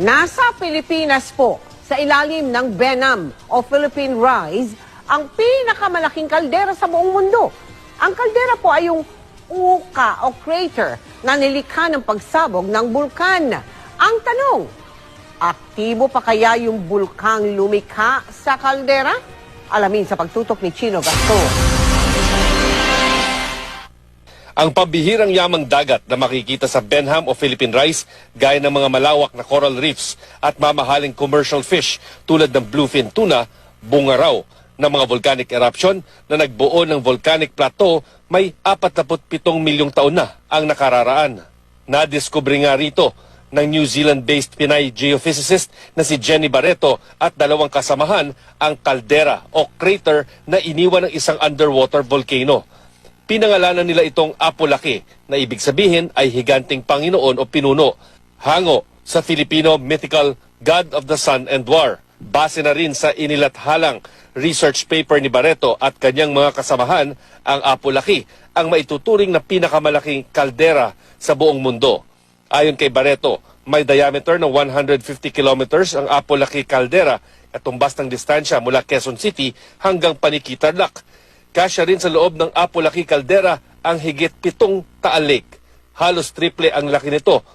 Nasa Pilipinas po, sa ilalim ng Benam o Philippine Rise, ang pinakamalaking kaldera sa buong mundo. Ang kaldera po ay yung uka o crater na nilikha ng pagsabog ng bulkan. Ang tanong, aktibo pa kaya yung bulkang lumikha sa kaldera? Alamin sa pagtutok ni Chino Gaston. Ang pambihirang yamang dagat na makikita sa Benham o Philippine Rise gaya ng mga malawak na coral reefs at mamahaling commercial fish tulad ng bluefin tuna, bunga raw ng mga volcanic eruption na nagbuo ng volcanic plateau may 47 milyong taon na ang nakararaan. Nadiskubre nga rito ng New Zealand-based Pinay geophysicist na si Jenny Barreto at dalawang kasamahan ang kaldera o crater na iniwan ng isang underwater volcano. Pinangalanan nila itong Apo-Laki na ibig sabihin ay higanting Panginoon o pinuno, hango sa Filipino mythical God of the Sun and War. Base na rin sa inilathalang research paper ni Barreto at kanyang mga kasamahan, ang Apo-Laki ang maituturing na pinakamalaking kaldera sa buong mundo. Ayon kay Barreto, may diameter ng 150 kilometers ang Apo-Laki caldera at tumbas ng distansya mula Quezon City hanggang Paniki, Tarlac. Kasya rin sa loob ng Apo-Laki caldera ang higit 7 Taal Lake. Halos triple ang laki nito